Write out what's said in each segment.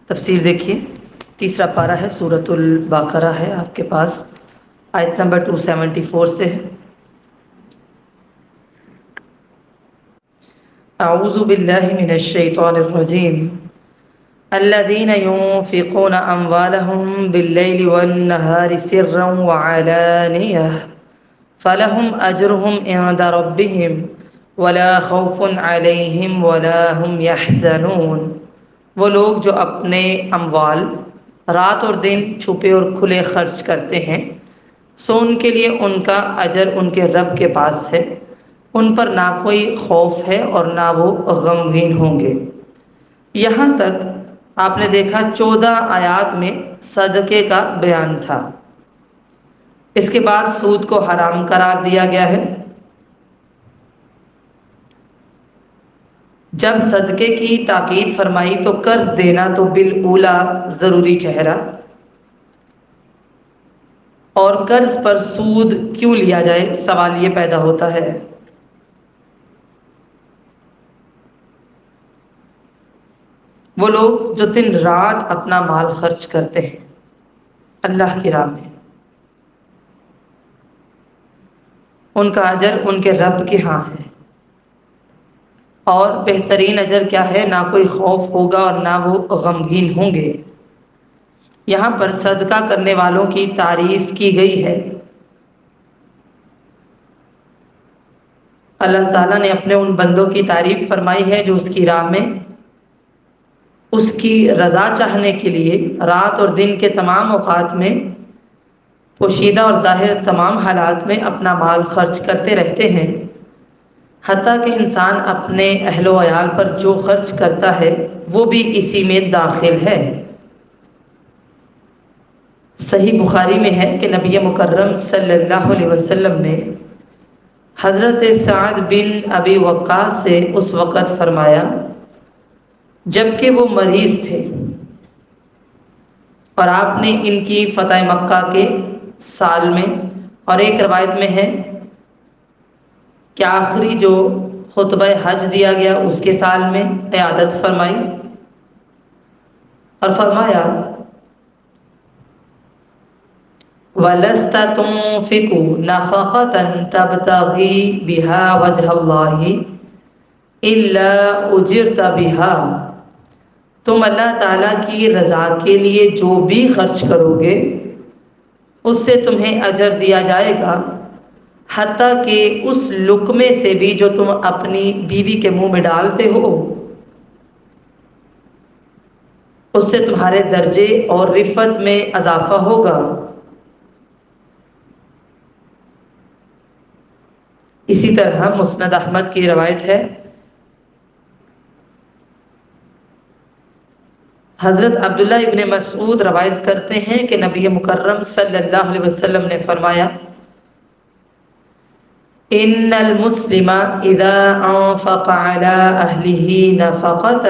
تفسیر دیکھیے، تیسرا پارہ ہے، سورۃ البقرہ ہے آپ کے پاس، آیت نمبر 274 سے ہے۔ اعوذ باللہ من الشیطان الرجیم الذين ينفقون اموالهم بالليل والنهار سرا وعلانية فلهم اجرهم عند ربهم ولا خوف عليهم ولا هم يحزنون۔ وہ لوگ جو اپنے اموال رات اور دن چھپے اور کھلے خرچ کرتے ہیں، سو ان کے لیے ان کا اجر ان کے رب کے پاس ہے، ان پر نہ کوئی خوف ہے اور نہ وہ غمگین ہوں گے۔ یہاں تک آپ نے دیکھا 14 آیات میں صدقے کا بیان تھا، اس کے بعد سود کو حرام قرار دیا گیا ہے۔ جب صدقے کی تاکید فرمائی تو قرض دینا تو بالاولیٰ ضروری ٹھہرا، اور قرض پر سود کیوں لیا جائے، سوال یہ پیدا ہوتا ہے۔ وہ لوگ جو دن رات اپنا مال خرچ کرتے ہیں اللہ کی راہ میں، ان کا اجر ان کے رب کے ہاں ہے، اور بہترین اجر کیا ہے، نہ کوئی خوف ہوگا اور نہ وہ غمگین ہوں گے۔ یہاں پر صدقہ کرنے والوں کی تعریف کی گئی ہے۔ اللہ تعالیٰ نے اپنے ان بندوں کی تعریف فرمائی ہے جو اس کی راہ میں اس کی رضا چاہنے کے لیے رات اور دن کے تمام اوقات میں، پوشیدہ اور ظاہر تمام حالات میں اپنا مال خرچ کرتے رہتے ہیں، حتیٰ کہ انسان اپنے اہل و عیال پر جو خرچ کرتا ہے وہ بھی اسی میں داخل ہے۔ صحیح بخاری میں ہے کہ نبی مکرم صلی اللہ علیہ وسلم نے حضرت سعد بن ابی وقاص سے اس وقت فرمایا جب کہ وہ مریض تھے، اور آپ نے ان کی فتح مکہ کے سال میں، اور ایک روایت میں ہے کہ آخری جو خطبہ حج دیا گیا اس کے سال میں عیادت فرمائی، اور فرمایا وَلَسْتَ تُنْفِقُ نَفَقَةً تَبْتَغِي بِهَا وَجْهَ اللَّهِ إِلَّا أُجِرْتَ بِهَا، تم اللہ تعالیٰ کی رضا کے لیے جو بھی خرچ کرو گے اس سے تمہیں اجر دیا جائے گا، حتیٰ کہ اس لقمے سے بھی جو تم اپنی بیوی کے منہ میں ڈالتے ہو، اس سے تمہارے درجے اور رفعت میں اضافہ ہوگا۔ اسی طرح مسند احمد کی روایت ہے، حضرت عبداللہ ابن مسعود روایت کرتے ہیں کہ نبی مکرم صلی اللہ علیہ وسلم نے فرمایا ان المسلم اذا انفق على اہلہ نفقة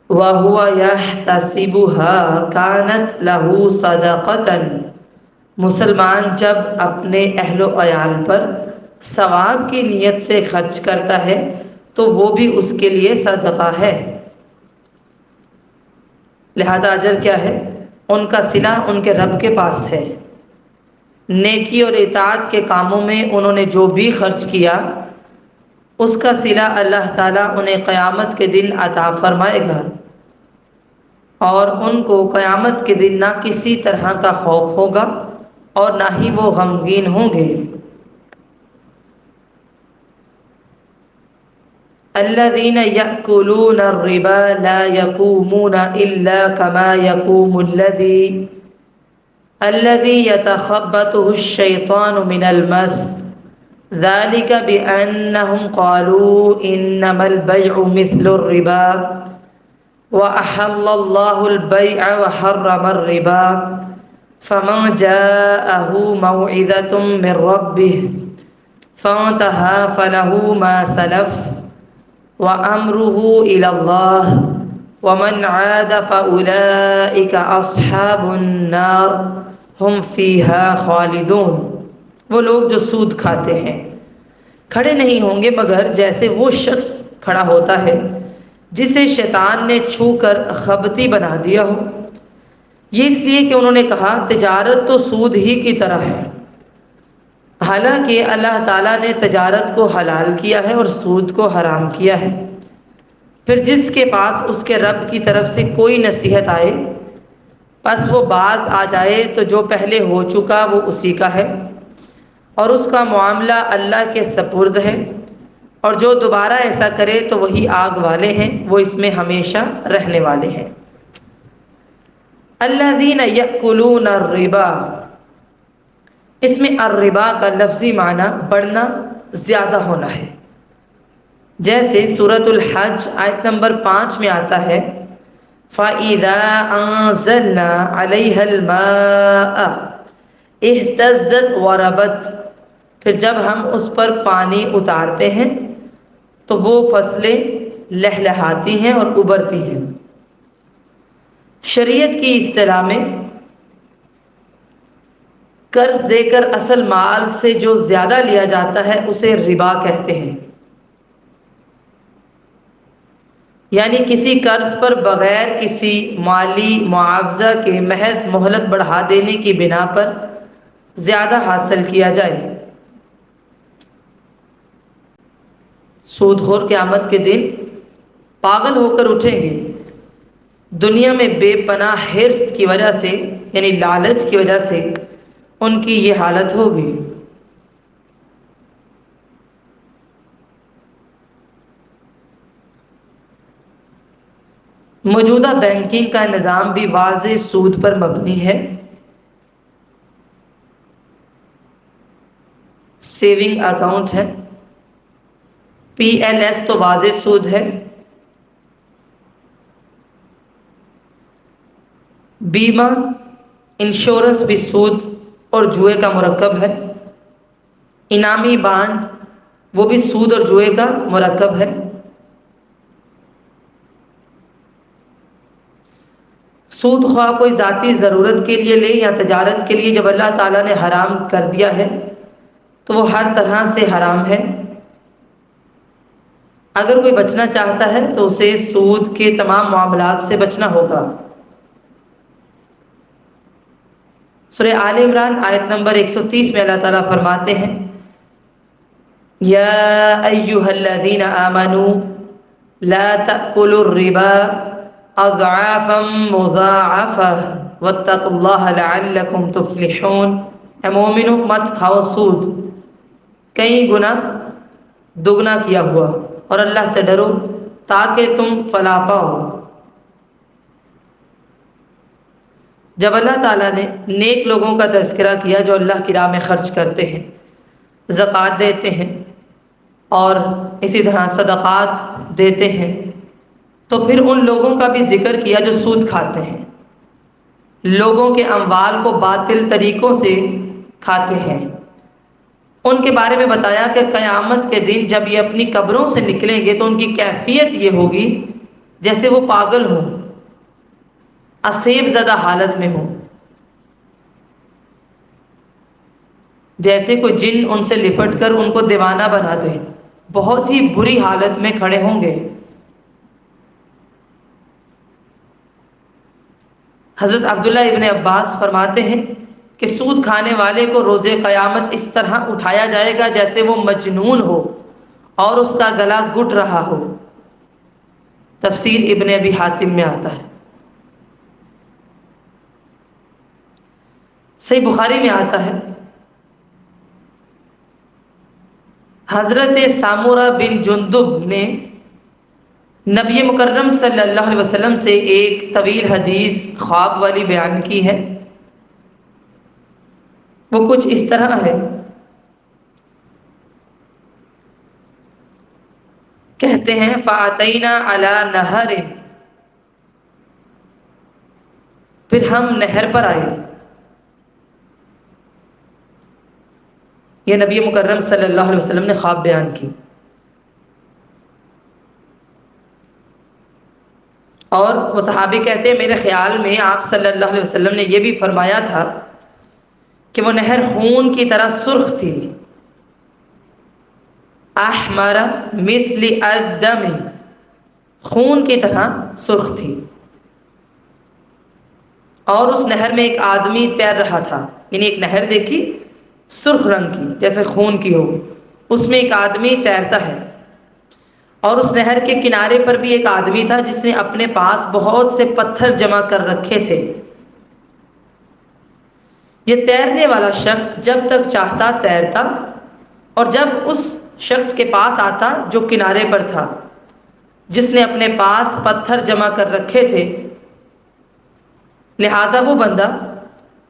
وهو يحتسبها كانت له صدقة، مسلمان جب اپنے اہل و عیال پر ثواب کی نیت سے خرچ کرتا ہے تو وہ بھی اس کے لیے صدقہ ہے۔ لہذا اجر کیا ہے، ان کا صلہ ان کے رب کے پاس ہے۔ نیکی اور اطاعت کے کاموں میں انہوں نے جو بھی خرچ کیا اس کا صلہ اللہ تعالیٰ انہیں قیامت کے دن عطا فرمائے گا، اور ان کو قیامت کے دن نہ کسی طرح کا خوف ہوگا اور نہ ہی وہ غمگین ہوں گے۔ الذين يأكلون الربا لا يقومون إلا كما يقوم الذي يتخبطه الشيطان من المس ذلك بأنهم قالوا إنما البيع مثل الربا وأحل الله البيع وحرم الربا فمن جاءه موعظة من ربه فانتهى فله ما سلف وَأَمْرُهُ إِلَى اللَّهِ وَمَنْ عَادَ فَأُولَئِكَ أَصْحَابُ النَّارِ هُمْ فِيهَا خَالِدُونَ۔ وہ لوگ جو سود کھاتے ہیں کھڑے نہیں ہوں گے مگر جیسے وہ شخص کھڑا ہوتا ہے جسے شیطان نے چھو کر خبتی بنا دیا ہو۔ یہ اس لیے کہ انہوں نے کہا تجارت تو سود ہی کی طرح ہے، حالانکہ اللہ تعالیٰ نے تجارت کو حلال کیا ہے اور سود کو حرام کیا ہے۔ پھر جس کے پاس اس کے رب کی طرف سے کوئی نصیحت آئے، پس وہ باز آ جائے تو جو پہلے ہو چکا وہ اسی کا ہے، اور اس کا معاملہ اللہ کے سپرد ہے، اور جو دوبارہ ایسا کرے تو وہی آگ والے ہیں، وہ اس میں ہمیشہ رہنے والے ہیں۔ الذین یأکلون الربا، اس میں الربا کا لفظی معنی بڑھنا، زیادہ ہونا ہے، جیسے سورۃ الحج آیت نمبر 5 میں آتا ہے فَإِذَا أَنزَلْنَا عَلَيْهَا الْمَاءَ اهْتَزَّتْ وَرَبَتْ، پھر جب ہم اس پر پانی اتارتے ہیں تو وہ فصلیں لہلہاتی ہیں اور ابھرتی ہیں۔ شریعت کی اصطلاح میں قرض دے کر اصل مال سے جو زیادہ لیا جاتا ہے اسے ربا کہتے ہیں، یعنی کسی قرض پر بغیر کسی مالی معاوضہ کے محض مہلت بڑھا دینے کی بنا پر زیادہ حاصل کیا جائے۔ سود خور قیامت کے دن پاگل ہو کر اٹھیں گے، دنیا میں بے پناہ حرص کی وجہ سے، یعنی لالچ کی وجہ سے ان کی یہ حالت ہوگی۔ موجودہ بینکنگ کا نظام بھی واضح سود پر مبنی ہے۔ سیونگ اکاؤنٹ ہے، پی ایل ایس تو واضح سود ہے، بیمہ انشورنس بھی سود اور جوئے کا مرکب ہے، انعامی بانڈ وہ بھی سود اور جوئے کا مرکب ہے۔ سود خواہ کوئی ذاتی ضرورت کے لیے لے یا تجارت کے لیے، جب اللہ تعالیٰ نے حرام کر دیا ہے تو وہ ہر طرح سے حرام ہے۔ اگر کوئی بچنا چاہتا ہے تو اسے سود کے تمام معاملات سے بچنا ہوگا۔ سورہ آل عمران آیت نمبر 130 میں اللہ تعالیٰ فرماتے ہیں یا ایہا الذین آمنوا لا تأکلوا الربا اضعافا مضاعفہ واتقوا اللہ لعلکم تفلحون، اے مومنو مت کھاؤ سود، کئی گنا دگنا کیا ہوا، اور اللہ سے ڈرو تاکہ تم فلاح پاؤ۔ جب اللہ تعالیٰ نے نیک لوگوں کا تذکرہ کیا جو اللہ کی راہ میں خرچ کرتے ہیں، زکوٰۃ دیتے ہیں اور اسی طرح صدقات دیتے ہیں، تو پھر ان لوگوں کا بھی ذکر کیا جو سود کھاتے ہیں، لوگوں کے اموال کو باطل طریقوں سے کھاتے ہیں۔ ان کے بارے میں بتایا کہ قیامت کے دن جب یہ اپنی قبروں سے نکلیں گے تو ان کی کیفیت یہ ہوگی جیسے وہ پاگل ہوں، اسیب زدہ حالت میں ہوں، جیسے کوئی جن ان سے لپٹ کر ان کو دیوانہ بنا دے، بہت ہی بری حالت میں کھڑے ہوں گے۔ حضرت عبداللہ ابن عباس فرماتے ہیں کہ سود کھانے والے کو روز قیامت اس طرح اٹھایا جائے گا جیسے وہ مجنون ہو اور اس کا گلا گھٹ رہا ہو۔ تفسیر ابن ابی حاتم میں آتا ہے۔ صحیح بخاری میں آتا ہے حضرت سامورہ بن جندب نے نبی مکرم صلی اللہ علیہ وسلم سے ایک طویل حدیث خواب والی بیان کی ہے۔ وہ کچھ اس طرح ہے، کہتے ہیں فَأَتَيْنَا عَلَى نَهَرٍ، پھر ہم نہر پر آئے۔ یہ نبی مکرم صلی اللہ علیہ وسلم نے خواب بیان کی، اور وہ صحابی کہتے ہیں میرے خیال میں آپ صلی اللہ علیہ وسلم نے یہ بھی فرمایا تھا کہ وہ نہر خون کی طرح سرخ تھی، احمر مثل الدم، خون کی طرح سرخ تھی، اور اس نہر میں ایک آدمی تیر رہا تھا. یعنی ایک نہر دیکھی سرخ رنگ کی جیسے خون کی ہو، اس میں ایک آدمی تیرتا ہے. اور اس نہر کے کنارے پر بھی ایک آدمی تھا جس نے اپنے پاس بہت سے پتھر جمع کر رکھے تھے. یہ تیرنے والا شخص جب تک چاہتا تیرتا، اور جب اس شخص کے پاس آتا جو کنارے پر تھا جس نے اپنے پاس پتھر جمع کر رکھے تھے، لہذا وہ بندہ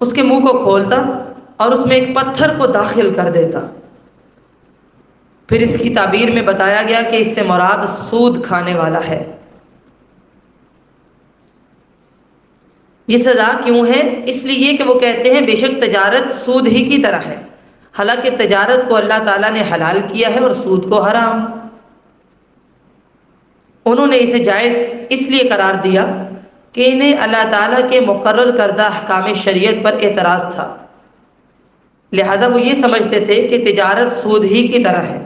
اس کے منہ کو کھولتا اور اس میں ایک پتھر کو داخل کر دیتا. پھر اس کی تعبیر میں بتایا گیا کہ اس سے مراد سود کھانے والا ہے. یہ سزا کیوں ہے؟ اس لیے کہ وہ کہتے ہیں بے شک تجارت سود ہی کی طرح ہے، حالانکہ تجارت کو اللہ تعالیٰ نے حلال کیا ہے اور سود کو حرام. انہوں نے اسے جائز اس لیے قرار دیا کہ انہیں اللہ تعالیٰ کے مقرر کردہ احکام شریعت پر اعتراض تھا، لہذا وہ یہ سمجھتے تھے کہ تجارت سود ہی کی طرح ہے،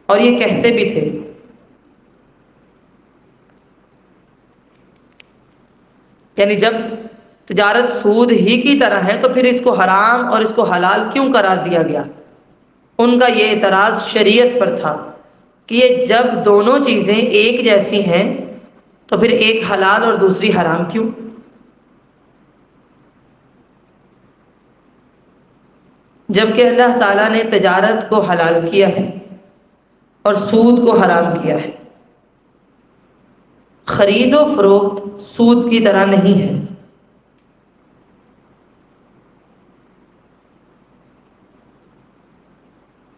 اور یہ کہتے بھی تھے. یعنی جب تجارت سود ہی کی طرح ہے تو پھر اس کو حرام اور اس کو حلال کیوں قرار دیا گیا؟ ان کا یہ اعتراض شریعت پر تھا کہ یہ جب دونوں چیزیں ایک جیسی ہیں تو پھر ایک حلال اور دوسری حرام کیوں؟ جبکہ اللہ تعالیٰ نے تجارت کو حلال کیا ہے اور سود کو حرام کیا ہے. خرید و فروخت سود کی طرح نہیں ہے.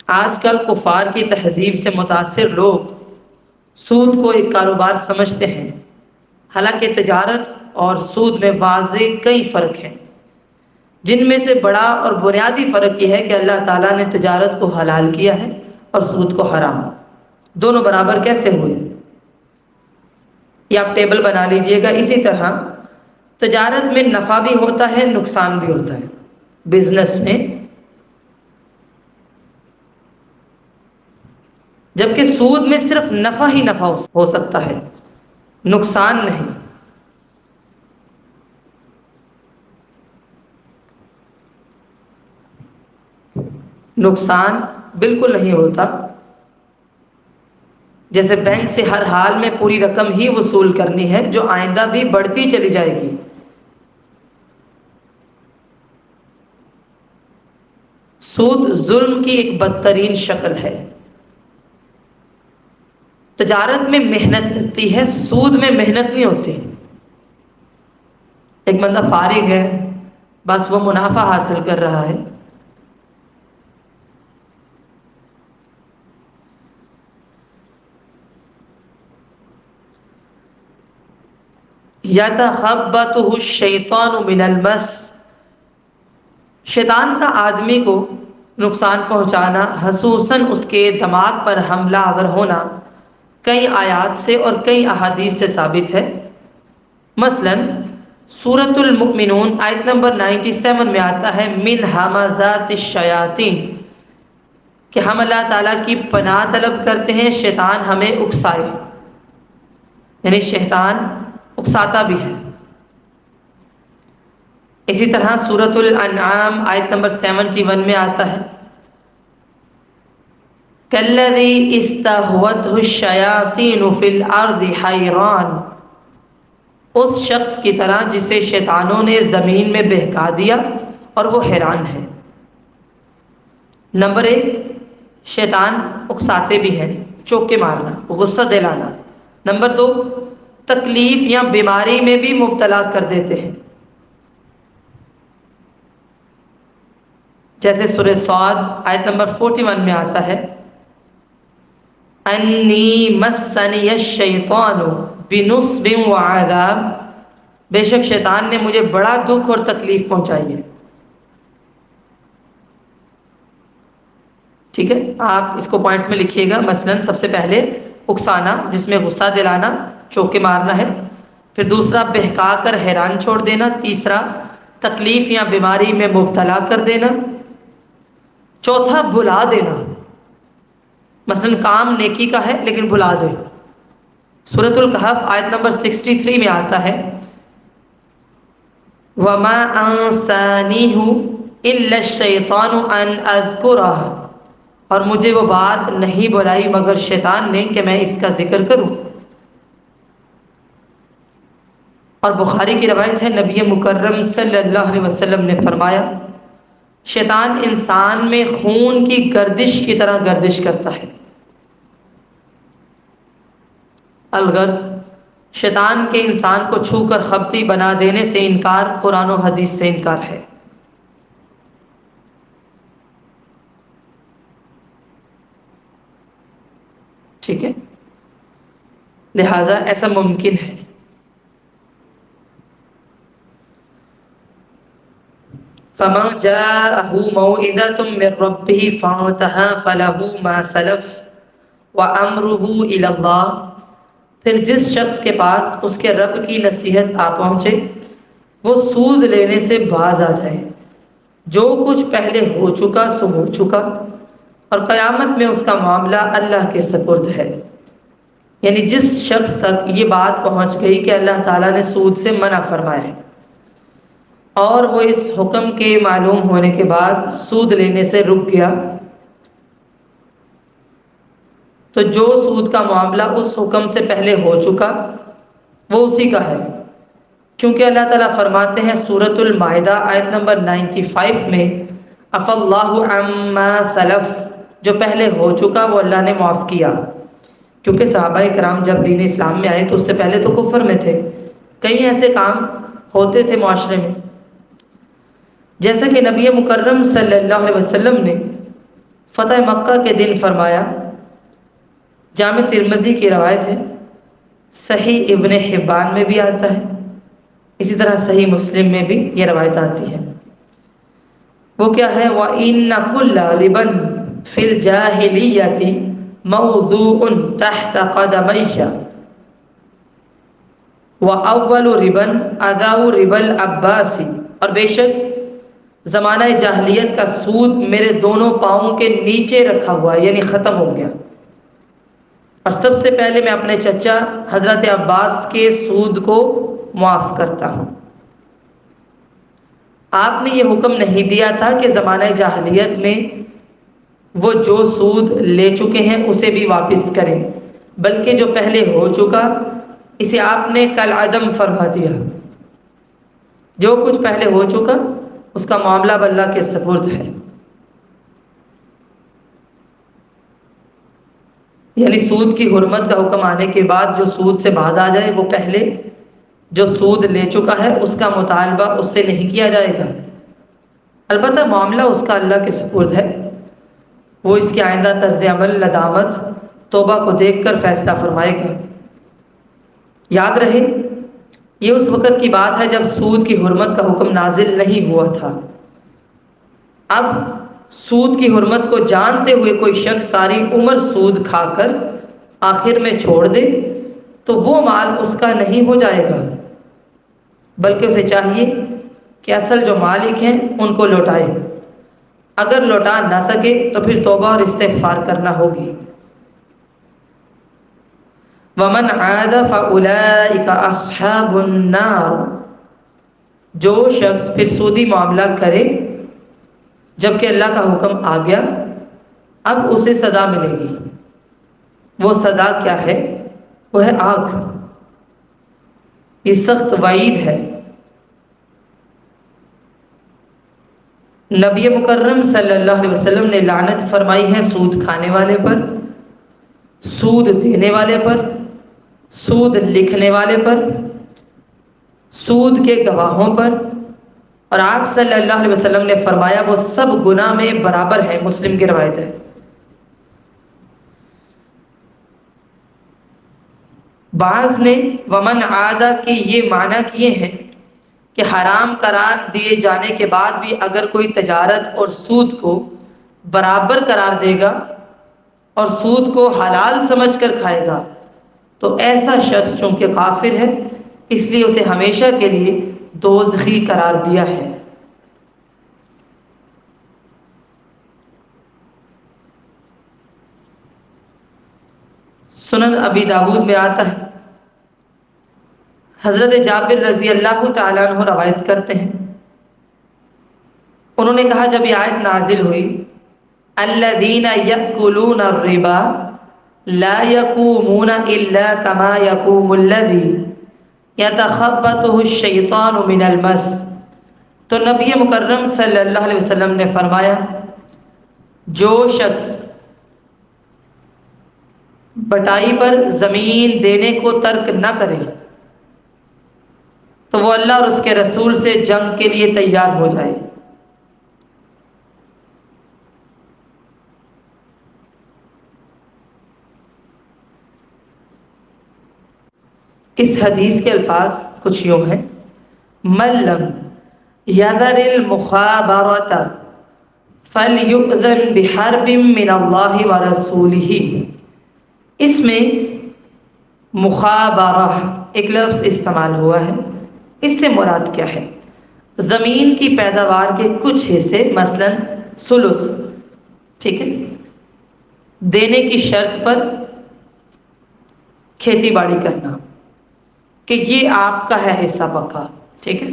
آج کل کفار کی تہذیب سے متاثر لوگ سود کو ایک کاروبار سمجھتے ہیں، حالانکہ تجارت اور سود میں واضح کئی فرق ہیں، جن میں سے بڑا اور بنیادی فرق یہ ہے کہ اللہ تعالیٰ نے تجارت کو حلال کیا ہے اور سود کو حرام. دونوں برابر کیسے ہوئے؟ یہ آپ ٹیبل بنا لیجئے گا. اسی طرح تجارت میں نفع بھی ہوتا ہے، نقصان بھی ہوتا ہے. بزنس میں، جبکہ سود میں صرف نفع ہی نفع ہو سکتا ہے، نقصان نہیں. نقصان بالکل نہیں ہوتا. جیسے بینک سے ہر حال میں پوری رقم ہی وصول کرنی ہے جو آئندہ بھی بڑھتی چلی جائے گی. سود ظلم کی ایک بدترین شکل ہے. تجارت میں محنت لگتی ہے، سود میں محنت نہیں ہوتی. ایک بندہ فارغ ہے، بس وہ منافع حاصل کر رہا ہے. یتخبطہ الشیطان من المس، شیطان کا آدمی کو نقصان پہنچانا، خصوصاً اس کے دماغ پر حملہ آور ہونا، کئی آیات سے اور کئی احادیث سے ثابت ہے. مثلاً سورۃ المؤمنون آیت نمبر 97 میں آتا ہے من ہمزات الشیاطین، کہ ہم اللہ تعالیٰ کی پناہ طلب کرتے ہیں شیطان ہمیں اکسائے. یعنی شیطان اکساتا بھی ہے. اسی طرح سورۃ الانعام آیت نمبر 71 میں آتا ہے کالذی استہوتہ الشیاطین فی الارض حیران، اس شخص کی طرح جسے شیطانوں نے زمین میں بہکا دیا اور وہ حیران ہے. نمبر 1، شیطان اکساتے بھی ہیں، چوکے مارنا، غصہ دلانا. نمبر 2، تکلیف یا بیماری میں بھی مبتلا کر دیتے ہیں. جیسے سورہ صاد آیت نمبر 41 میں آتا ہے انی مسنی الشیطان بنصب وعذاب، بے شک شیطان نے مجھے بڑا دکھ اور تکلیف پہنچائی ہے. ٹھیک ہے، آپ اس کو پوائنٹس میں لکھیے گا. مثلا سب سے پہلے اکسانا جس میں غصہ دلانا، چوکے مارنا ہے. پھر دوسرا بہکا کر حیران چھوڑ دینا. تیسرا تکلیف یا بیماری میں مبتلا کر دینا. چوتھا بھلا دینا، مثلا کام نیکی کا ہے لیکن بھلا دے. سورۃ الکہف آیت نمبر 63 میں آتا ہے وَمَا أَنسَانِيهُ إِلَّا الشَّيْطَانُ أَنْ أَذْكُرَهُ، اور مجھے وہ بات نہیں بلائی مگر شیطان نے کہ میں اس کا ذکر کروں۔ اور بخاری کی روایت ہے، نبی مکرم صلی اللہ علیہ وسلم نے فرمایا شیطان انسان میں خون کی گردش کی طرح گردش کرتا ہے۔ الغرض، شیطان کے انسان کو چھو کر خبتی بنا دینے سے انکار قرآن و حدیث سے انکار ہے۔ ٹھیک ہے، لہذا ایسا ممکن ہے۔ فَمَنْ جَاءَهُ مَوْعِظَةٌ مِّن رَّبِّهِ فَانتَهَىٰ فَلَهُ مَا سَلَفَ وَأَمْرُهُ إِلَى اللَّهِ، پھر جس شخص کے پاس اس کے رب کی نصیحت آ پہنچے وہ سود لینے سے باز آ جائے، جو کچھ پہلے ہو چکا سو ہو چکا، اور قیامت میں اس کا معاملہ اللہ کے سپرد ہے۔ یعنی جس شخص تک یہ بات پہنچ گئی کہ اللہ تعالیٰ نے سود سے منع فرمایا ہے اور وہ اس حکم کے معلوم ہونے کے بعد سود لینے سے رک گیا، تو جو سود کا معاملہ اس حکم سے پہلے ہو چکا وہ اسی کا ہے، کیونکہ اللہ تعالیٰ فرماتے ہیں سورۃ المائدہ آیت نمبر 95 میں عفا اللہ عما سلف، جو پہلے ہو چکا وہ اللہ نے معاف کیا۔ کیونکہ صحابہ کرام جب دین اسلام میں آئے تو اس سے پہلے تو کفر میں تھے، کئی ایسے کام ہوتے تھے معاشرے میں، جیسا کہ نبی مکرم صلی اللہ علیہ وسلم نے فتح مکہ کے دن فرمایا، جامع ترمذی کی روایت ہے، صحیح ابن حبان میں بھی آتا ہے، اسی طرح صحیح مسلم میں بھی یہ روایت آتی ہے۔ وہ کیا ہے؟ وَإِنَّ كُلَّ رِبًا فِي الْجَاهِلِيَّةِ مَوْضُوعٌ تَحْتَ قَدَمَيَّ وَأَوَّلُ رِبًا أَدَاءُ رِبَا الْعَبَّاسِ، اور بے شک زمانہ جاہلیت کا سود میرے دونوں پاؤں کے نیچے رکھا ہوا ہے، یعنی ختم ہو گیا، اور سب سے پہلے میں اپنے چچا حضرت عباس کے سود کو معاف کرتا ہوں۔ آپ نے یہ حکم نہیں دیا تھا کہ زمانہ جاہلیت میں وہ جو سود لے چکے ہیں اسے بھی واپس کریں، بلکہ جو پہلے ہو چکا اسے آپ نے کالعدم فرما دیا۔ جو کچھ پہلے ہو چکا اس کا معاملہ اب اللہ کے سپرد ہے۔ یعنی سود کی حرمت کا حکم آنے کے بعد جو سود سے باز آ جائے وہ پہلے جو سود لے چکا ہے اس کا مطالبہ اس سے نہیں کیا جائے گا، البتہ معاملہ اس کا اللہ کے سپرد ہے، وہ اس کے آئندہ طرز عمل، ندامت، توبہ کو دیکھ کر فیصلہ فرمائے گا۔ یاد رہے یہ اس وقت کی بات ہے جب سود کی حرمت کا حکم نازل نہیں ہوا تھا۔ اب سود کی حرمت کو جانتے ہوئے کوئی شخص ساری عمر سود کھا کر آخر میں چھوڑ دے تو وہ مال اس کا نہیں ہو جائے گا، بلکہ اسے چاہیے کہ اصل جو مالک ہیں ان کو لوٹائے، اگر لوٹا نہ سکے تو پھر توبہ اور استغفار کرنا ہوگی۔ وَمَنْ عَادَ فَأُولَٰئِكَ أَصْحَابُ النَّارِ، جو شخص پھر سودی معاملہ کرے جبکہ اللہ کا حکم آ گیا، اب اسے سزا ملے گی۔ وہ سزا کیا ہے؟ وہ ہے آگ۔ یہ سخت وعید ہے۔ نبی مکرم صلی اللہ علیہ وسلم نے لعنت فرمائی ہے سود کھانے والے پر، سود دینے والے پر، سود لکھنے والے پر، سود کے گواہوں پر، اور آپ صلی اللہ علیہ وسلم نے فرمایا وہ سب گناہ میں برابر ہے، مسلم کی روایت ہے۔ بعض نے ومن عادہ کے یہ معنی کیے ہیں کہ حرام قرار دیے جانے کے بعد بھی اگر کوئی تجارت اور سود کو برابر قرار دے گا اور سود کو حلال سمجھ کر کھائے گا تو ایسا شخص چونکہ کافر ہے اس لیے اسے ہمیشہ کے لیے دوزخی قرار دیا ہے۔ سنن ابی داود میں آتا ہے حضرت جابر رضی اللہ تعالیٰ عنہ روایت کرتے ہیں، انہوں نے کہا جب یہ آیت نازل ہوئی الذین یأکلون الربا لا یقومون الا کما یقوم الذی یتخبطہ الشیطان من المس، تو نبی مکرم صلی اللہ علیہ وسلم نے فرمایا جو شخص بٹائی پر زمین دینے کو ترک نہ کرے تو وہ اللہ اور اس کے رسول سے جنگ کے لیے تیار ہو جائے۔ اس حدیث کے الفاظ کچھ یوں ہیں، من لم یذر المخابرۃ فلیؤذن بحرب من اللہ ورسولہ۔ اس میں مخابرہ ایک لفظ استعمال ہوا ہے، اس سے مراد کیا ہے؟ زمین کی پیداوار کے کچھ حصے مثلا ثلث، ٹھیک ہے، دینے کی شرط پر کھیتی باڑی کرنا کہ یہ آپ کا ہے حصہ پکا، ٹھیک ہے،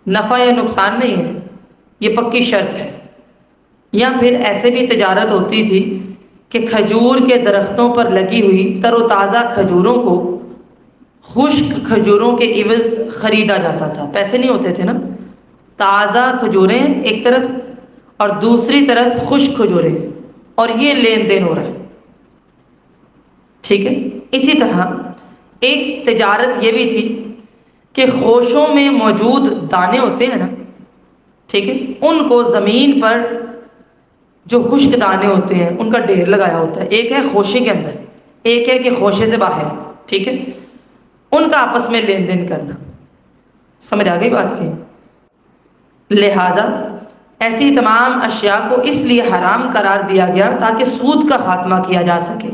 نفع یا نقصان نہیں ہے، یہ پکی شرط ہے۔ یا پھر ایسے بھی تجارت ہوتی تھی کہ کھجور کے درختوں پر لگی ہوئی تر و تازہ کھجوروں کو خشک کھجوروں کے عوض خریدا جاتا تھا، پیسے نہیں ہوتے تھے نا، تازہ کھجوریں ایک طرف اور دوسری طرف خشک کھجوریں، اور یہ لین دین ہو رہا ہے، ٹھیک ہے۔ اسی طرح ایک تجارت یہ بھی تھی کہ خوشوں میں موجود دانے ہوتے ہیں نا، ٹھیک ہے، ان کو زمین پر جو خشک دانے ہوتے ہیں ان کا ڈھیر لگایا ہوتا ہے، ایک ہے خوشے کے اندر، ایک ہے کہ خوشے سے باہر، ٹھیک ہے، ان کا آپس میں لین دین کرنا۔ سمجھ آ گئی بات کی؟ لہذا ایسی تمام اشیاء کو اس لیے حرام قرار دیا گیا تاکہ سود کا خاتمہ کیا جا سکے،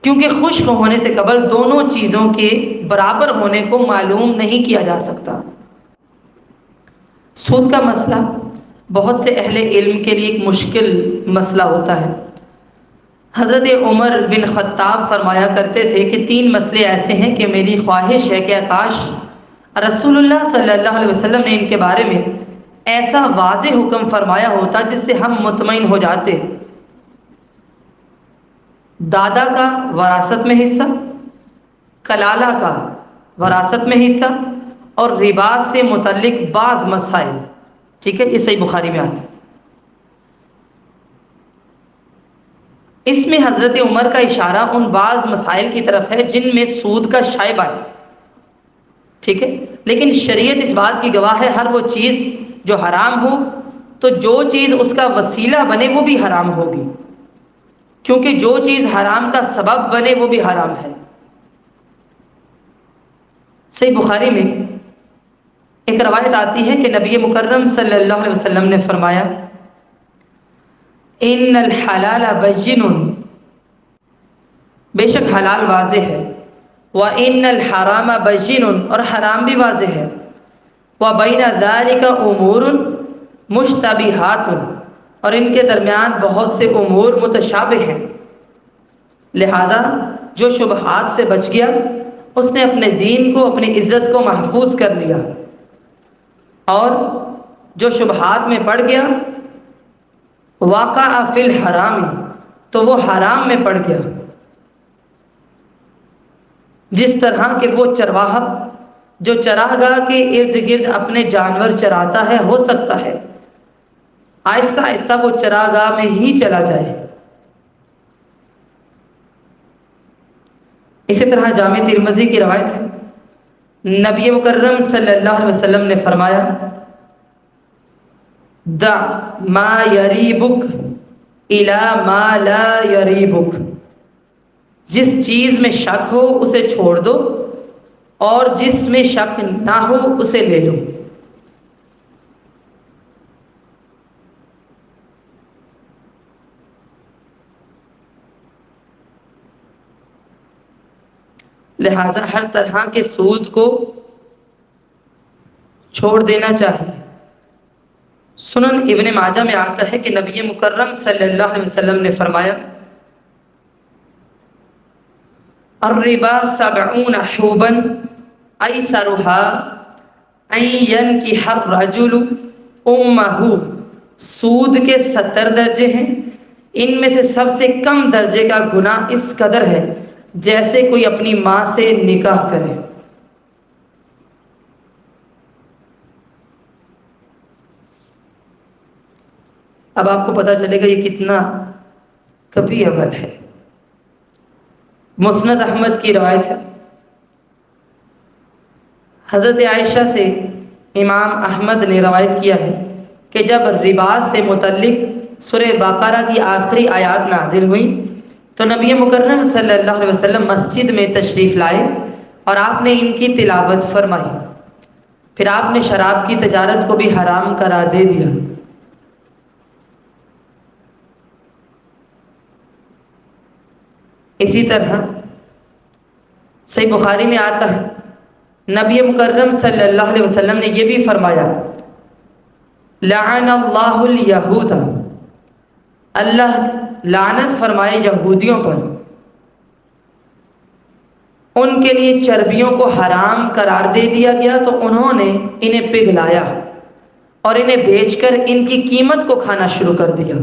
کیونکہ خشک ہونے سے قبل دونوں چیزوں کے برابر ہونے کو معلوم نہیں کیا جا سکتا۔ سود کا مسئلہ بہت سے اہل علم کے لیے ایک مشکل مسئلہ ہوتا ہے۔ حضرت عمر بن خطاب فرمایا کرتے تھے کہ 3 مسئلے ایسے ہیں کہ میری خواہش ہے کہ کاش رسول اللہ صلی اللہ علیہ وسلم نے ان کے بارے میں ایسا واضح حکم فرمایا ہوتا جس سے ہم مطمئن ہو جاتے۔ دادا کا وراثت میں حصہ، کلالہ کا وراثت میں حصہ، اور ربا سے متعلق بعض مسائل، ٹھیک ہے، یہ صحیح بخاری میں آتا ہے۔ اس میں حضرت عمر کا اشارہ ان بعض مسائل کی طرف ہے جن میں سود کا شائبہ ہے، ٹھیک ہے، لیکن شریعت اس بات کی گواہ ہے ہر وہ چیز جو حرام ہو تو جو چیز اس کا وسیلہ بنے وہ بھی حرام ہوگی، کیونکہ جو چیز حرام کا سبب بنے وہ بھی حرام ہے۔ صحیح بخاری میں ایک روایت آتی ہے کہ نبی مکرم صلی اللہ علیہ وسلم نے فرمایا ان الحلال بین، بے شک حلال واضح ہے، وان الحرام بین، اور حرام بھی واضح ہے، وبین ذلک امور مشتبہات، اور ان کے درمیان بہت سے امور متشابہ ہیں۔ لہذا جو شبہات سے بچ گیا اس نے اپنے دین کو، اپنی عزت کو محفوظ کر لیا، اور جو شبہات میں پڑ گیا واقع فی الحرام، تو وہ حرام میں پڑ گیا۔ جس طرح کہ وہ چرواہا جو چراگاہ کے ارد گرد اپنے جانور چراتا ہے، ہو سکتا ہے آہستہ آہستہ وہ چراگاہ میں ہی چلا جائے۔ اسی طرح جامع ترمذی کی روایت ہے، نبی مکرم صلی اللہ علیہ وسلم نے فرمایا دع ما یریبک الی ما لا یریبک، جس چیز میں شک ہو اسے چھوڑ دو اور جس میں شک نہ ہو اسے لے لو۔ لہذا ہر طرح کے سود کو چھوڑ دینا چاہیے۔ سنن ابن ماجہ میں آتا ہے کہ نبی مکرم صلی اللہ علیہ وسلم نے فرمایا الربا 70 حوبا ایسرها ان ينكح الرجل امه، سود کے 70 درجے ہیں، ان میں سے سب سے کم درجے کا گناہ اس قدر ہے جیسے کوئی اپنی ماں سے نکاح کرے۔ اب آپ کو پتہ چلے گا یہ کتنا کبھی عمل ہے۔ مسند احمد کی روایت ہے، حضرت عائشہ سے امام احمد نے روایت کیا ہے کہ جب ربا سے متعلق سورہ بقرہ کی آخری آیات نازل ہوئیں تو نبی مکرم صلی اللہ علیہ وسلم مسجد میں تشریف لائے اور آپ نے ان کی تلاوت فرمائی۔ پھر آپ نے شراب کی تجارت کو بھی حرام قرار دے دیا۔ اسی طرح صحیح بخاری میں آتا ہے، نبی مکرم صلی اللہ علیہ وسلم نے یہ بھی فرمایا، لعن اللہ الیہود، اللہ لعنت فرمائے یہودیوں پر، ان کے لیے چربیوں کو حرام قرار دے دیا گیا تو انہوں نے انہیں پگھلایا اور انہیں بیچ کر ان کی قیمت کو کھانا شروع کر دیا۔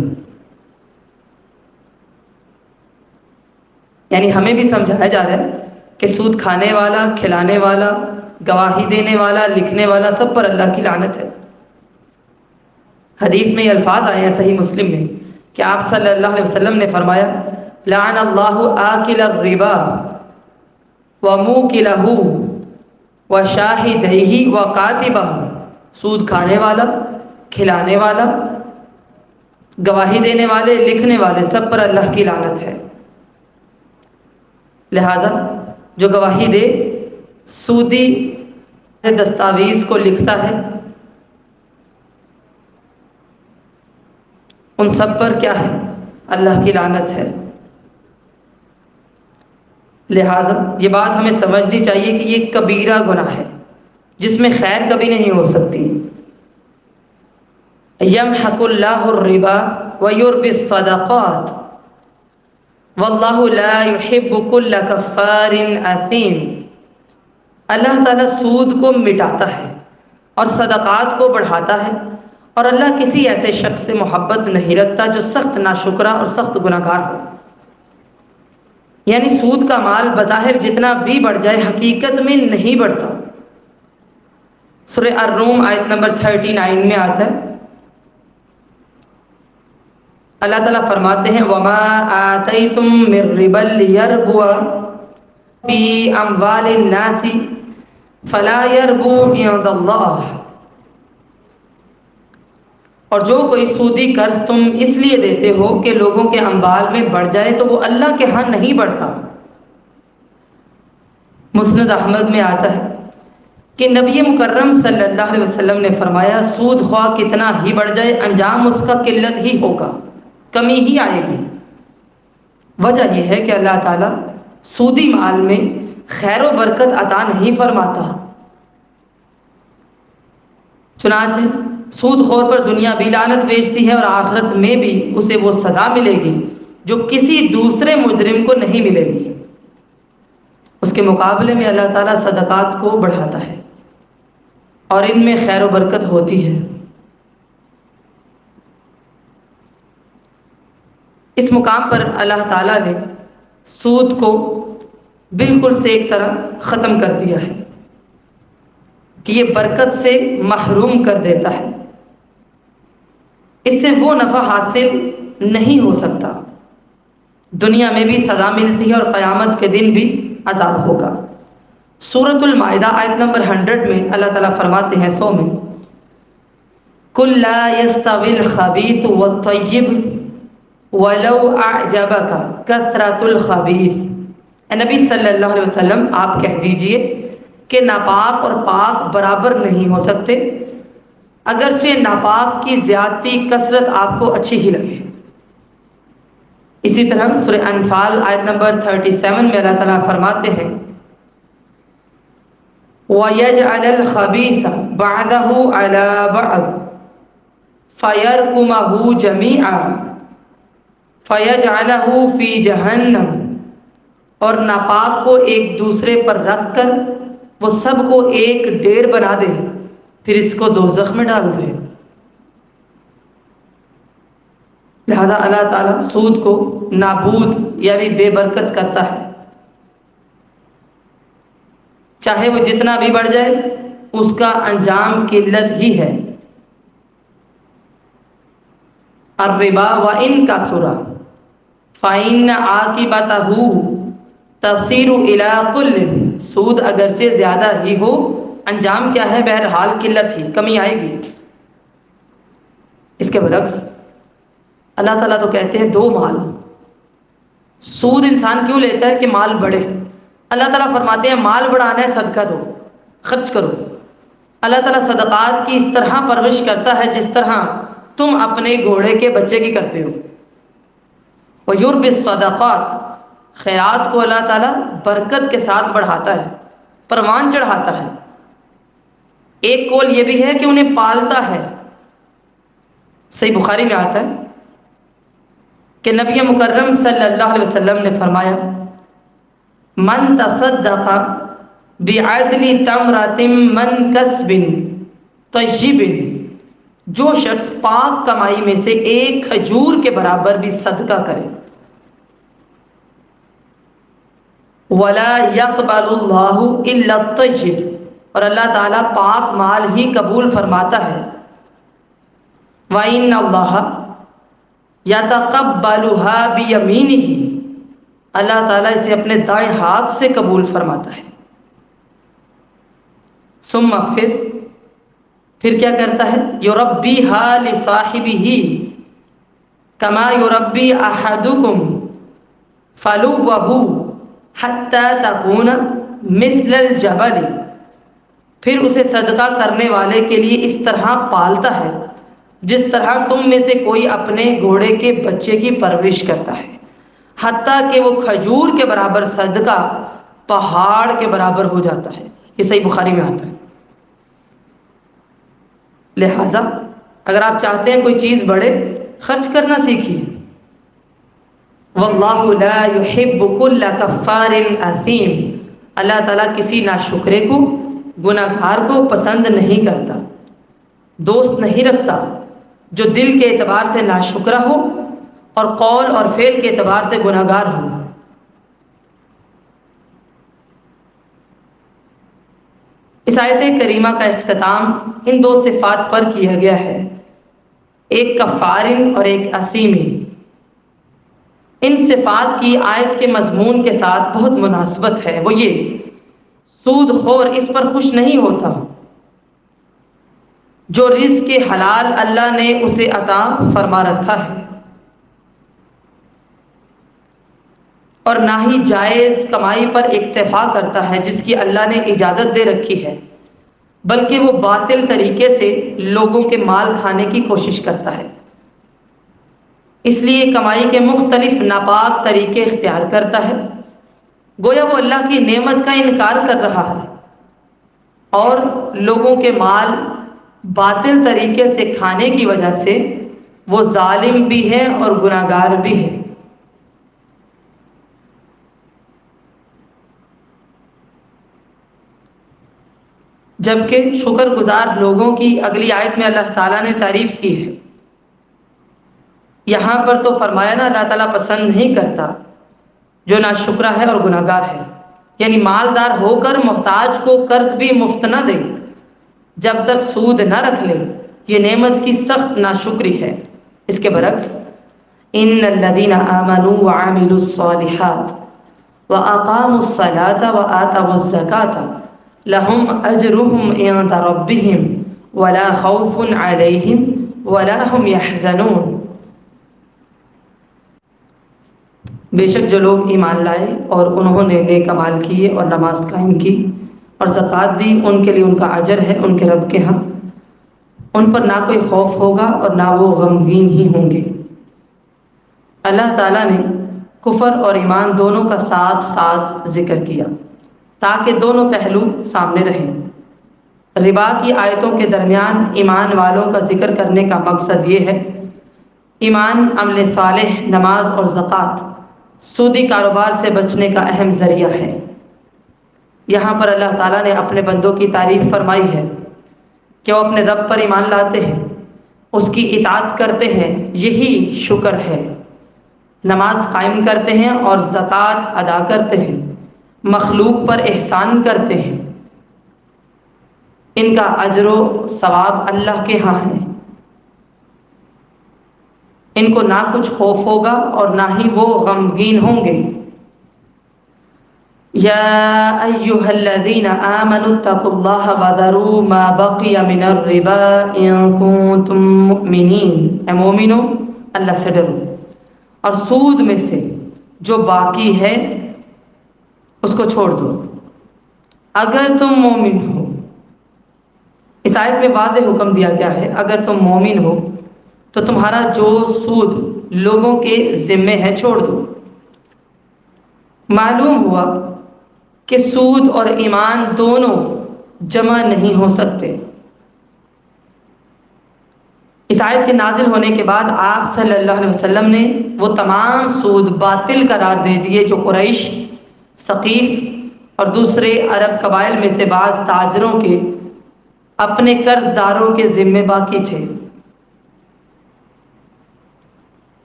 یعنی ہمیں بھی سمجھایا جا رہا ہے کہ سود کھانے والا، کھلانے والا، گواہی دینے والا، لکھنے والا، سب پر اللہ کی لعنت ہے۔ حدیث میں یہ الفاظ آئے ہیں صحیح مسلم میں کہ آپ صلی اللہ علیہ وسلم نے فرمایا، لعن اللہ آکل الربا وموکلہ وشاہدیہ وکاتبہ، سود کھانے والا، کھلانے والا، گواہی دینے والے، لکھنے والے، سب پر اللہ کی لعنت ہے۔ لہذا جو گواہی دے، سودی دستاویز کو لکھتا ہے، ان سب پر کیا ہے؟ اللہ کی لعنت ہے۔ لہذا یہ بات ہمیں سمجھنی چاہیے کہ یہ کبیرہ گناہ ہے جس میں خیر کبھی نہیں ہو سکتی۔ یمحق اللہ الربا ویربی الصدقات واللہ لا یحب کل کفار اثیم، اللہ تعالیٰ سود کو مٹاتا ہے اور صدقات کو بڑھاتا ہے، اور اللہ کسی ایسے شخص سے محبت نہیں رکھتا جو سخت ناشکرا اور سخت گناہ گار ہو۔ یعنی سود کا مال بظاہر جتنا بھی بڑھ جائے حقیقت میں نہیں بڑھتا۔ سورہ الروم آیت نمبر 39 میں آتا ہے، اللہ تعالیٰ فرماتے ہیں، وَمَا آتَيْتُم مِّن رِّبًا لِّيَرْبُوَ فِي أَمْوَالِ النَّاسِ فَلَا يَرْبُو عِندَ اللَّهِ، اور جو کوئی سودی قرض تم اس لیے دیتے ہو کہ لوگوں کے اموال میں بڑھ جائے تو وہ اللہ کے ہاں نہیں بڑھتا۔ مسند احمد میں آتا ہے کہ نبی مکرم صلی اللہ علیہ وسلم نے فرمایا، سود خواہ کتنا ہی بڑھ جائے انجام اس کا قلت ہی ہوگا، کمی ہی آئے گی۔ وجہ یہ ہے کہ اللہ تعالیٰ سودی مال میں خیر و برکت عطا نہیں فرماتا۔ چنانچہ سود خور پر دنیا بھی لعنت بھیجتی ہے اور آخرت میں بھی اسے وہ سزا ملے گی جو کسی دوسرے مجرم کو نہیں ملے گی۔ اس کے مقابلے میں اللہ تعالیٰ صدقات کو بڑھاتا ہے اور ان میں خیر و برکت ہوتی ہے۔ اس مقام پر اللہ تعالیٰ نے سود کو بالکل سے ایک طرح ختم کر دیا ہے کہ یہ برکت سے محروم کر دیتا ہے، اس سے وہ نفع حاصل نہیں ہو سکتا، دنیا میں بھی سزا ملتی ہے اور قیامت کے دن بھی عذاب ہوگا۔ سورۃ المائدہ آیت نمبر 100 میں اللہ تعالیٰ فرماتے ہیں 100 میں، قُل لَا يَسْتَوِي الْخَبِيثُ وَالطَّيِّبُ وَلَوْ أَعْجَبَكَ كَثْرَةُ الْخَبِيثِ، اے نبی صلی اللہ علیہ وسلم آپ کہہ دیجئے کہ ناپاک اور پاک برابر نہیں ہو سکتے، اگرچہ ناپاک کی زیادتی کثرت آپ کو اچھی ہی لگے۔ اسی طرح سورہ انفال آیت نمبر 37 میں اللہ تعالیٰ فرماتے ہیں، وَيَجْعَلَ الْخَبِيثَ بَعْضَهُ عَلَى بَعْضٍ فَيَرْكُمَهُ جَمِيعًا فَيَجْعَلَهُ فِي جَهَنَّمَ اور ناپاک کو ایک دوسرے پر رکھ کر وہ سب کو ایک ڈیر بنا دے، پھر اس کو دوزخ میں ڈال دے۔ لہذا اللہ تعالیٰ سود کو نابود یعنی بے برکت کرتا ہے، چاہے وہ جتنا بھی بڑھ جائے اس کا انجام قلت ہی ہے۔ الربا وَإِن كَثُرَ فَإِنَّ عَاقِبَتَهُ تَصِيرُ إِلَىٰ كُلٍّ، سود اگرچہ زیادہ ہی ہو، انجام کیا ہے؟ بہرحال قلت ہی، کمی آئے گی۔ اس کے برعکس اللہ تعالیٰ تو کہتے ہیں دو مال۔ سود انسان کیوں لیتا ہے؟ کہ مال بڑھے۔ اللہ تعالیٰ فرماتے ہیں مال بڑھانا ہے صدقہ دو، خرچ کرو۔ اللہ تعالیٰ صدقات کی اس طرح پرورش کرتا ہے جس طرح تم اپنے گھوڑے کے بچے کی کرتے ہو۔ وَيُرْبِ الصَّدَقَاتِ، خیرات کو اللہ تعالیٰ برکت کے ساتھ بڑھاتا ہے، پروان چڑھاتا ہے۔ ایک قول یہ بھی ہے کہ انہیں پالتا ہے۔ صحیح بخاری میں آتا ہے کہ نبی مکرم صلی اللہ علیہ وسلم نے فرمایا من تصدق بعدل تمرۃ من کسب طیب، جو شخص پاک کمائی میں سے ایک کھجور کے برابر بھی صدقہ کرے، ولا يقبل اللہ الا الطیب، اور اللہ تعالیٰ پاک مال ہی قبول فرماتا ہے، وَإِنَّ اللَّهَ يَتَقَبَّلُهَا بِيَمِينِهِ، اللہ تعالیٰ اسے اپنے دائیں ہاتھ سے قبول فرماتا ہے۔ ثم پھر کیا کرتا ہے؟ يُرَبِّيهَا لِصَاحِبِهِ كَمَا يُرَبِّي أَحَدُكُمْ فَلُوَّهُ حَتَّى تَكُونَ مِثْلَ الْجَبَلِ، پھر اسے صدقہ کرنے والے کے لیے اس طرح پالتا ہے جس طرح تم میں سے کوئی اپنے گھوڑے کے بچے کی پرورش کرتا ہے، حتیٰ کہ وہ کھجور کے برابر صدقہ پہاڑ کے برابر ہو جاتا ہے۔ یہ صحیح بخاری میں آتا ہے۔ لہذا اگر آپ چاہتے ہیں کوئی چیز بڑھے، خرچ کرنا سیکھیے۔ واللہ لا يحب كل کفار اثیم، اللہ تعالیٰ کسی ناشکرے کو، گناہ گار کو پسند نہیں کرتا، دوست نہیں رکھتا جو دل کے اعتبار سے ناشکرہ ہو اور قول اور فعل کے اعتبار سے گناہ گار ہو۔ اس آیت کریمہ کا اختتام ان دو صفات پر کیا گیا ہے، ایک کفار اور ایک اثیم۔ ان صفات کی آیت کے مضمون کے ساتھ بہت مناسبت ہے، وہ یہ سود خور اس پر خوش نہیں ہوتا جو رزق حلال اللہ نے اسے عطا فرما رکھا ہے، اور نہ ہی جائز کمائی پر اکتفا کرتا ہے جس کی اللہ نے اجازت دے رکھی ہے، بلکہ وہ باطل طریقے سے لوگوں کے مال کھانے کی کوشش کرتا ہے۔ اس لیے کمائی کے مختلف ناپاک طریقے اختیار کرتا ہے، گویا وہ اللہ کی نعمت کا انکار کر رہا ہے، اور لوگوں کے مال باطل طریقے سے کھانے کی وجہ سے وہ ظالم بھی ہے اور گناہ گار بھی ہے۔ جبکہ شکر گزار لوگوں کی اگلی آیت میں اللہ تعالیٰ نے تعریف کی ہے۔ یہاں پر تو فرمایا نا اللہ تعالیٰ پسند نہیں کرتا جو ناشکرا ہے اور گناہ گار ہے، یعنی مالدار ہو کر محتاج کو قرض بھی مفت نہ دے، جب تک سود نہ رکھ لے، یہ نعمت کی سخت ناشکری ہے۔ اس کے برعکس ان الذین آمنوا وعملوا الصالحات واقاموا الصلاة وآتوا الزکاة لهم اجرهم عند ربهم ولا خوف علیہم ولا هم يحزنون، بے شک جو لوگ ایمان لائے اور انہوں نے نیک اعمال کیے اور نماز قائم کی اور زکوٰۃ دی، ان کے لیے ان کا اجر ہے ان کے رب کے ہاں، ان پر نہ کوئی خوف ہوگا اور نہ وہ غمگین ہی ہوں گے۔ اللہ تعالیٰ نے کفر اور ایمان دونوں کا ساتھ ساتھ ذکر کیا تاکہ دونوں پہلو سامنے رہیں۔ ربا کی آیتوں کے درمیان ایمان والوں کا ذکر کرنے کا مقصد یہ ہے ایمان، عمل صالح، نماز اور زکوٰۃ سودی کاروبار سے بچنے کا اہم ذریعہ ہے۔ یہاں پر اللہ تعالیٰ نے اپنے بندوں کی تعریف فرمائی ہے کہ وہ اپنے رب پر ایمان لاتے ہیں، اس کی اطاعت کرتے ہیں، یہی شکر ہے، نماز قائم کرتے ہیں اور زکوٰۃ ادا کرتے ہیں، مخلوق پر احسان کرتے ہیں، ان کا اجر و ثواب اللہ کے ہاں ہے، ان کو نہ کچھ خوف ہوگا اور نہ ہی وہ غمگین ہوں گے۔ یا ایھا الذین آمنوا اتقوا اللہ وذروا ما بقی من الربا ان کنتم مؤمنین، اے مومنو اللہ سے ڈرو اور سود میں سے جو باقی ہے اس کو چھوڑ دو اگر تم مومن ہو۔ اس آیت میں واضح حکم دیا گیا ہے اگر تم مومن ہو تو تمہارا جو سود لوگوں کے ذمے ہے چھوڑ دو۔ معلوم ہوا کہ سود اور ایمان دونوں جمع نہیں ہو سکتے۔ اس آیت کے نازل ہونے کے بعد آپ صلی اللہ علیہ وسلم نے وہ تمام سود باطل قرار دے دیے جو قریش، ثقیف اور دوسرے عرب قبائل میں سے بعض تاجروں کے اپنے قرض داروں کے ذمے باقی تھے۔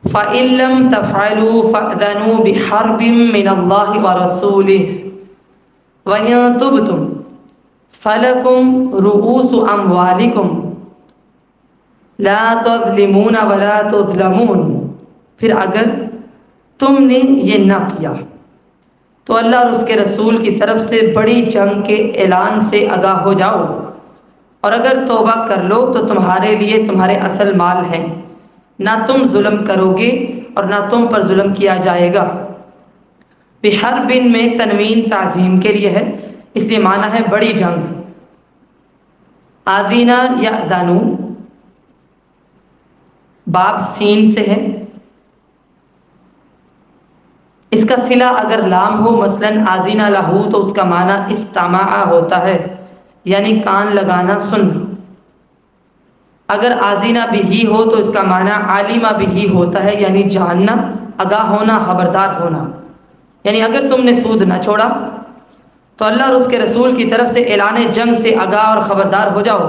فَإِن لَّمْ تَفْعَلُوا فَأْذَنُوا بِحَرْبٍ مِّنَ اللَّهِ وَرَسُولِهِ وَإِن تُبْتُمْ فَلَكُمْ رُءُوسُ أَمْوَالِكُمْ لَا تَظْلِمُونَ وَلَا تُظْلَمُونَ، پھر اگر تم نے یہ نہ کیا تو اللہ اور اس کے رسول کی طرف سے بڑی جنگ کے اعلان سے آگاہ ہو جاؤ، اور اگر توبہ کر لو تو تمہارے لیے تمہارے اصل مال ہیں، نہ تم ظلم کرو گے اور نہ تم پر ظلم کیا جائے گا۔ بحرب میں تنوین تعظیم کے لیے ہے، اس لیے معنی ہے بڑی جنگ۔ آذینا یأذنو باب سین سے ہے، اس کا صلہ اگر لام ہو مثلا آذینا لہو تو اس کا معنی استماع ہوتا ہے، یعنی کان لگانا سننا۔ اگر آذینہ بھی ہو تو اس کا معنی عالمہ بھی ہوتا ہے، یعنی جاننا، آگاہ ہونا، خبردار ہونا۔ یعنی اگر تم نے سود نہ چھوڑا تو اللہ اور اس کے رسول کی طرف سے اعلان جنگ سے آگاہ اور خبردار ہو جاؤ۔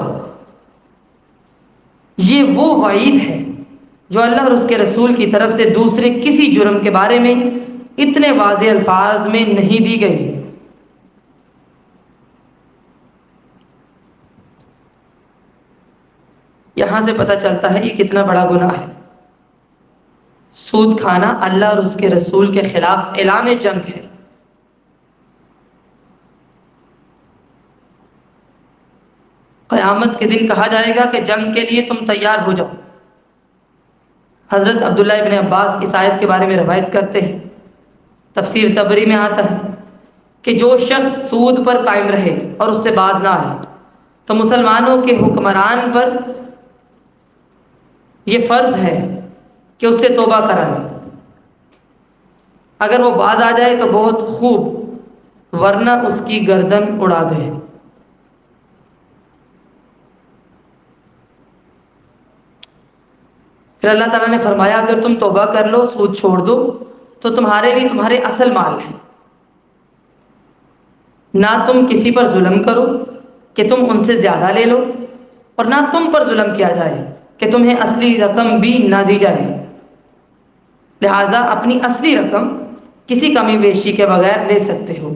یہ وہ وعید ہے جو اللہ اور اس کے رسول کی طرف سے دوسرے کسی جرم کے بارے میں اتنے واضح الفاظ میں نہیں دی گئی۔ یہاں سے پتہ چلتا ہے یہ کتنا بڑا گناہ ہے۔ سود کھانا اللہ اور اس کے رسول کے خلاف اعلان جنگ ہے۔ قیامت کے دن کہا جائے گا کہ جنگ کے لیے تم تیار ہو جاؤ۔ حضرت عبداللہ ابن عباس اس آیت کے بارے میں روایت کرتے ہیں، تفسیر طبری میں آتا ہے کہ جو شخص سود پر قائم رہے اور اس سے باز نہ آئے تو مسلمانوں کے حکمران پر یہ فرض ہے کہ اس سے توبہ کرائے، اگر وہ باز آ جائے تو بہت خوب، ورنہ اس کی گردن اڑا دے۔ پھر اللہ تعالیٰ نے فرمایا اگر تم توبہ کر لو، سود چھوڑ دو تو تمہارے لیے تمہارے اصل مال ہیں، نہ تم کسی پر ظلم کرو کہ تم ان سے زیادہ لے لو، اور نہ تم پر ظلم کیا جائے کہ تمہیں اصلی رقم بھی نہ دی جائے، لہٰذا اپنی اصلی رقم کسی کمی بیشی کے بغیر لے سکتے ہو۔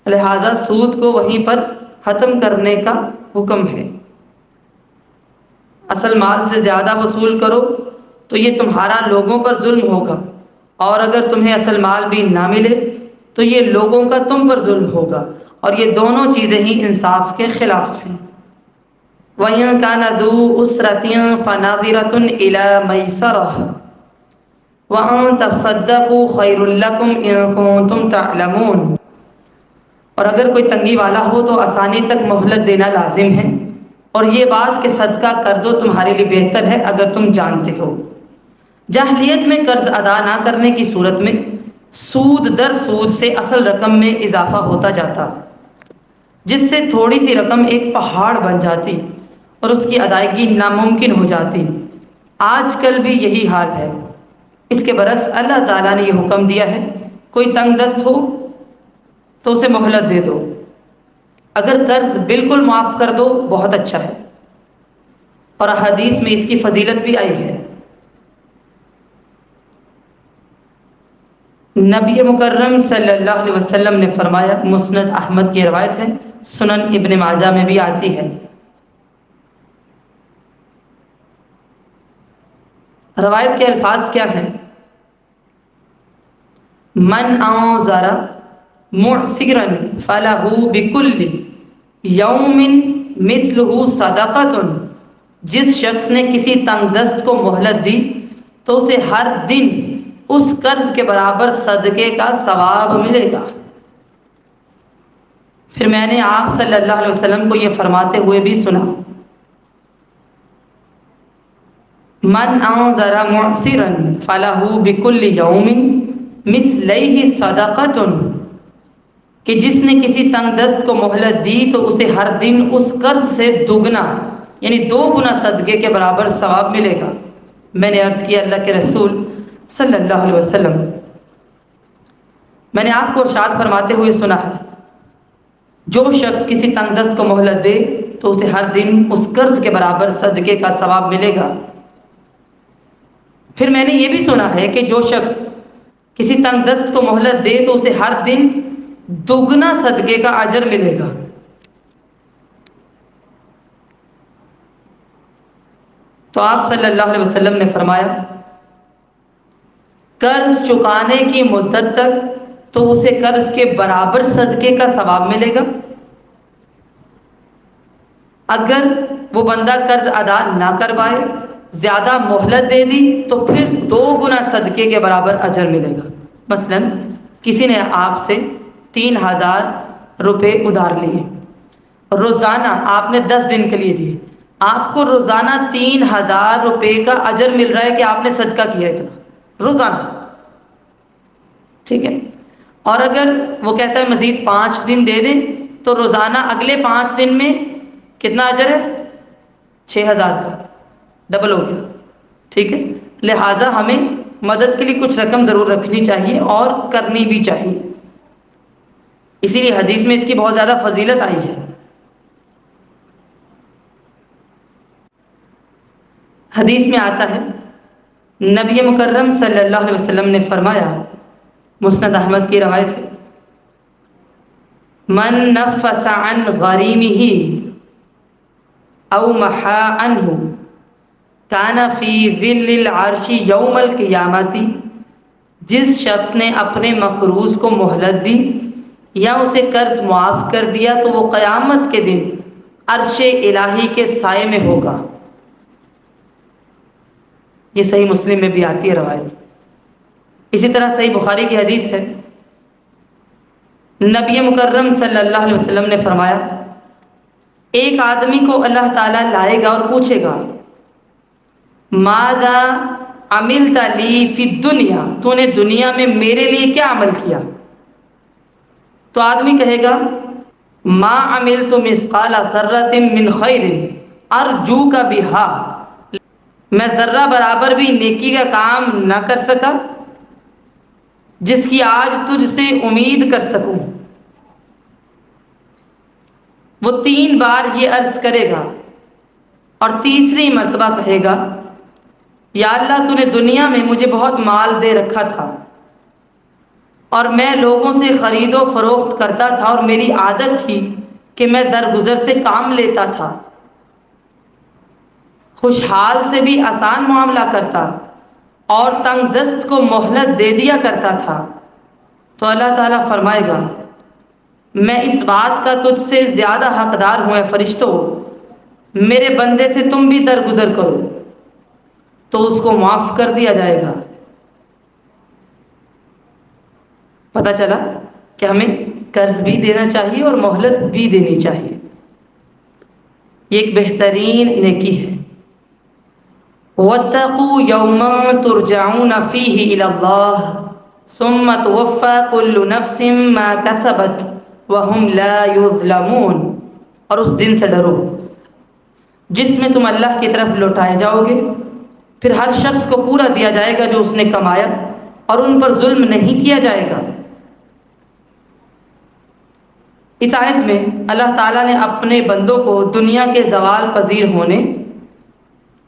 لہٰذا سود کو وہیں پر ختم کرنے کا حکم ہے۔ اصل مال سے زیادہ وصول کرو تو یہ تمہارا لوگوں پر ظلم ہوگا، اور اگر تمہیں اصل مال بھی نہ ملے تو یہ لوگوں کا تم پر ظلم ہوگا، اور یہ دونوں چیزیں ہی انصاف کے خلاف ہیں۔ وَإِن كَانَ ذُو عُسْرَةٍ فَنَظِرَةٌ إِلَى مَيْسَرَةٍ وَأَن تَصَدَّقُوا خَيْرٌ لَكُمْ إِن كُنتُمْ تَعْلَمُونَ، اور اگر کوئی تنگی والا ہو تو آسانی تک مہلت دینا لازم ہے، اور یہ بات کہ صدقہ کر دو تمہارے لیے بہتر ہے اگر تم جانتے ہو۔ جاہلیت میں قرض ادا نہ کرنے کی صورت میں سود در سود سے اصل رقم میں اضافہ ہوتا جاتا، جس سے تھوڑی سی رقم ایک پہاڑ بن جاتی اور اس کی ادائیگی ناممکن ہو جاتی۔ آج کل بھی یہی حال ہے۔ اس کے برعکس اللہ تعالیٰ نے یہ حکم دیا ہے، کوئی تنگ دست ہو تو اسے مہلت دے دو، اگر قرض بالکل معاف کر دو بہت اچھا ہے، اور حدیث میں اس کی فضیلت بھی آئی ہے۔ نبی مکرم صلی اللہ علیہ وسلم نے فرمایا، مسند احمد کی روایت ہے، سنن ابن ماجہ میں بھی آتی ہے۔ روایت کے الفاظ کیا ہیں؟ من انذر معسرا فلہ بکل یوم مثلہ صدقۃ، جس شخص نے کسی تنگ دست کو مہلت دی تو اسے ہر دن اس قرض کے برابر صدقے کا ثواب ملے گا۔ پھر میں نے آپ صلی اللہ علیہ وسلم کو یہ فرماتے ہوئے بھی سنا، من انذر معسرا فلہ بکل یوم مثلہ صدقۃ، کہ جس نے کسی تنگ دست کو مہلت دی تو اسے ہر دن اس قرض سے دوگنا یعنی 2 گنا صدقے کے برابر ثواب ملے گا۔ میں نے عرض کیا، اللہ کے رسول صلی اللہ علیہ وسلم، میں نے آپ کو ارشاد فرماتے ہوئے سنا ہے، جو شخص کسی تنگ دست کو مہلت دے تو اسے ہر دن اس قرض کے برابر صدقے کا ثواب ملے گا۔ پھر میں نے یہ بھی سنا ہے کہ جو شخص کسی تنگ دست کو مہلت دے تو اسے ہر دن دوگنا صدقے کا اجر ملے گا۔ تو آپ صلی اللہ علیہ وسلم نے فرمایا، قرض چکانے کی مدت تک تو اسے قرض کے برابر صدقے کا ثواب ملے گا، اگر وہ بندہ قرض ادا نہ کروائے، زیادہ مہلت دے دی، تو پھر 2 گنا صدقے کے برابر اجر ملے گا۔ مثلا کسی نے آپ سے 3000 روپے ادھار لیے، روزانہ آپ نے 10 دن کے لیے دیے، آپ کو روزانہ 3000 روپے کا اجر مل رہا ہے کہ آپ نے صدقہ کیا اتنا روزانہ، ٹھیک ہے؟ اور اگر وہ کہتا ہے مزید 5 دن دے دیں تو روزانہ اگلے 5 دن میں کتنا اجر ہے؟ 6000 کا، ڈبل ہو گیا، ٹھیک ہے؟ لہٰذا ہمیں مدد کے لیے کچھ رقم ضرور رکھنی چاہیے اور کرنی بھی چاہیے، اسی لیے حدیث میں اس کی بہت زیادہ فضیلت آئی ہے۔ حدیث میں آتا ہے، نبی مکرم صلی اللہ علیہ وسلم نے فرمایا، مسند احمد کی روایت ہے، من نفس عن غریمہ او محا عنہ کان فی ظل العرش یوم القیامۃ، جس شخص نے اپنے مقروض کو مہلت دی یا اسے قرض معاف کر دیا تو وہ قیامت کے دن عرش الہی کے سائے میں ہوگا۔ یہ صحیح مسلم میں بھی آتی ہے روایت۔ اسی طرح صحیح بخاری کی حدیث ہے، نبی مکرم صلی اللہ علیہ وسلم نے فرمایا، ایک آدمی کو اللہ تعالیٰ لائے گا اور پوچھے گا، ماذا عملت لی فی الدنیا، تو نے دنیا میں میرے لیے کیا عمل کیا؟ تو آدمی کہے گا، ما عملت مثقال ذرۃ من خیر ارجوک بہا، میں ذرہ برابر بھی نیکی کا کام نہ کر سکا جس کی آج تجھ سے امید کر سکوں۔ وہ 3 بار یہ عرض کرے گا اور تیسری مرتبہ کہے گا، یا اللہ تو نے دنیا میں مجھے بہت مال دے رکھا تھا اور میں لوگوں سے خرید و فروخت کرتا تھا اور میری عادت تھی کہ میں درگزر سے کام لیتا تھا، خوشحال سے بھی آسان معاملہ کرتا اور تنگ دست کو مہلت دے دیا کرتا تھا۔ تو اللہ تعالیٰ فرمائے گا، میں اس بات کا تجھ سے زیادہ حقدار ہوں اے فرشتوں، میرے بندے سے تم بھی درگزر کرو، تو اس کو معاف کر دیا جائے گا۔ پتہ چلا کہ ہمیں قرض بھی دینا چاہیے اور مہلت بھی دینی چاہیے، یہ ایک بہترین نیکی ہے۔ وَاتَّقُوا يَوْمًا تُرْجَعُونَ فِيهِ إِلَى اللَّهِ ثُمَّ تُوَفَّى كُلُّ نَفْسٍ مَا كَسَبَتْ وَهُمْ لَا يُظْلَمُونَ، اور اس دن سے ڈرو جس میں تم اللہ کی طرف لوٹائے جاؤ گے پھر ہر شخص کو پورا دیا جائے گا جو اس نے کمایا، اور ان پر ظلم نہیں کیا جائے گا۔ اس آیت میں اللہ تعالیٰ نے اپنے بندوں کو دنیا کے زوال پذیر ہونے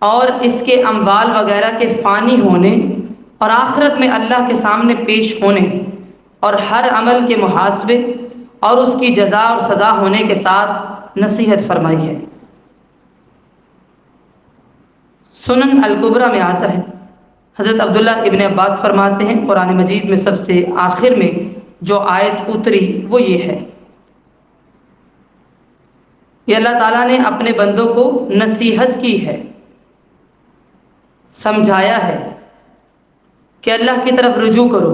اور اس کے اموال وغیرہ کے فانی ہونے اور آخرت میں اللہ کے سامنے پیش ہونے اور ہر عمل کے محاسبے اور اس کی جزا اور سزا ہونے کے ساتھ نصیحت فرمائی ہے۔ سنن الکبریٰ میں آتا ہے، حضرت عبداللہ ابن عباس فرماتے ہیں قرآن مجید میں سب سے آخر میں جو آیت اتری وہ یہ ہے کہ اللہ تعالیٰ نے اپنے بندوں کو نصیحت کی ہے، سمجھایا ہے کہ اللہ کی طرف رجوع کرو،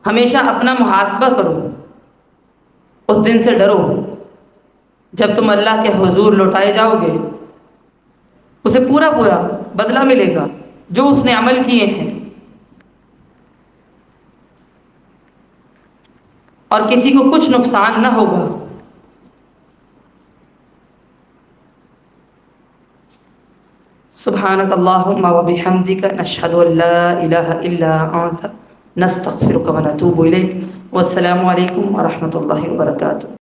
ہمیشہ اپنا محاسبہ کرو، اس دن سے ڈرو جب تم اللہ کے حضور لوٹائے جاؤ گے، اسے پورا پورا بدلہ ملے گا جو اس نے عمل کیے ہیں، اور کسی کو کچھ نقصان نہ ہوگا۔ سبحانک اللہم و بحمدک نشہد ان لا الہ الا انت نستغفرک و نتوب الیک، والسلام علیکم ورحمۃ اللہ وبرکاتہ۔